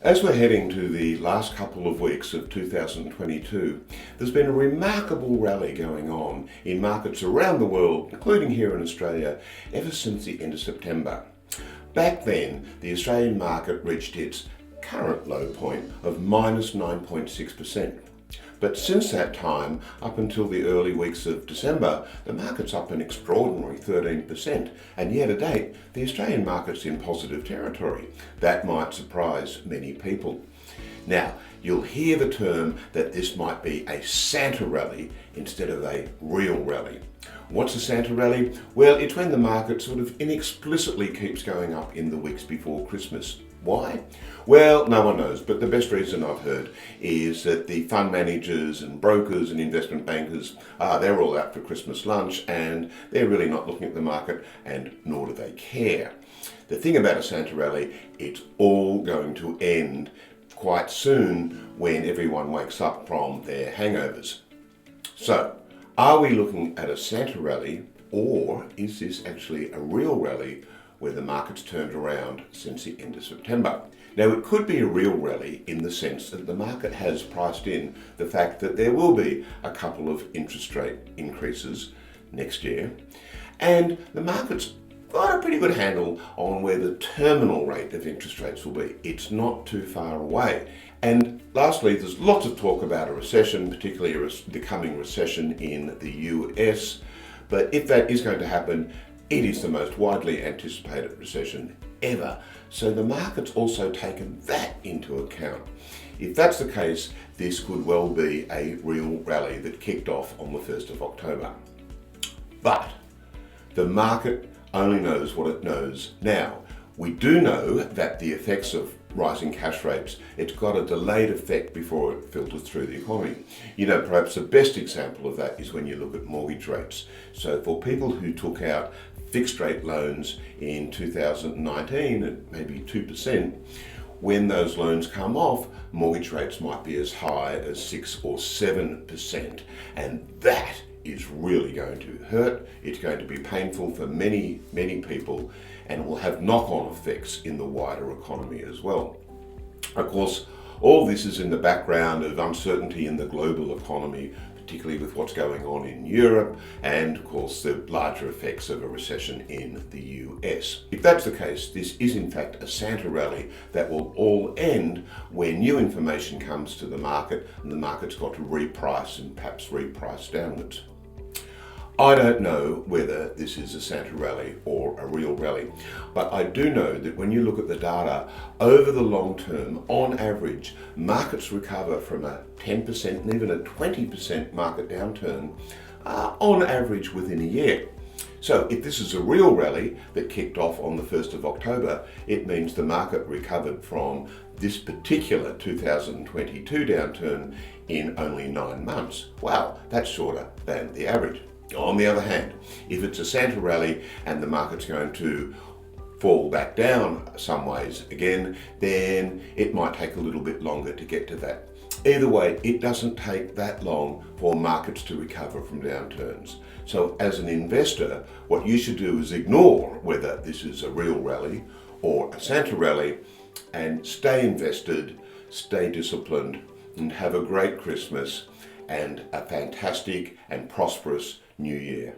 As we're heading to the last couple of weeks of 2022, there's been a remarkable rally going on in markets around the world, including here in Australia, ever since the end of September. Back then, the Australian market reached its current low point of minus 9.6%. But since that time, up until the early weeks of December, the market's up an extraordinary 13%. And year to date, the Australian market's in positive territory. That might surprise many people. Now, you'll hear the term that this might be a Santa rally instead of a real rally. What's a Santa rally? Well, it's when the market sort of inexplicitly keeps going up in the weeks before Christmas. Why? Well, no one knows, but the best reason I've heard is that the fund managers and brokers and investment bankers, they're all out for Christmas lunch and they're really not looking at the market, and nor do they care. The thing about a Santa rally, it's all going to end quite soon when everyone wakes up from their hangovers. So, are we looking at a Santa rally, or is this actually a real rally where the market's turned around since the end of September? Now, it could be a real rally in the sense that the market has priced in the fact that there will be a couple of interest rate increases next year, and the market's got a pretty good handle on where the terminal rate of interest rates will be. It's not too far away. And lastly, there's lots of talk about a recession, particularly the coming recession in the US. But if that is going to happen, it is the most widely anticipated recession ever. So the market's also taken that into account. If that's the case, this could well be a real rally that kicked off on the 1st of October. But the market only knows what it knows now. We do know that the effects of rising cash rates, it's got a delayed effect before it filters through the economy. You know, perhaps the best example of that is when you look at mortgage rates. So for people who took out fixed rate loans in 2019 at maybe 2%, when those loans come off, mortgage rates might be as high as 6 or 7%. And that is really going to hurt. It's going to be painful for many, many people, and it will have knock-on effects in the wider economy as well. Of course, all this is in the background of uncertainty in the global economy, particularly with what's going on in Europe, and of course the larger effects of a recession in the US. If that's the case, this is in fact a Santa rally that will all end when new information comes to the market and the market's got to reprice and perhaps reprice downwards. I don't know whether this is a Santa rally or a real rally, but I do know that when you look at the data, over the long term, on average, markets recover from a 10% and even a 20% market downturn, on average within a year. So if this is a real rally that kicked off on the 1st of October, it means the market recovered from this particular 2022 downturn in only 9 months. Wow, that's shorter than the average. On the other hand, if it's a Santa rally and the market's going to fall back down some ways again, then it might take a little bit longer to get to that. Either way, it doesn't take that long for markets to recover from downturns. So as an investor, what you should do is ignore whether this is a real rally or a Santa rally and stay invested, stay disciplined, and have a great Christmas and a fantastic and prosperous New Year.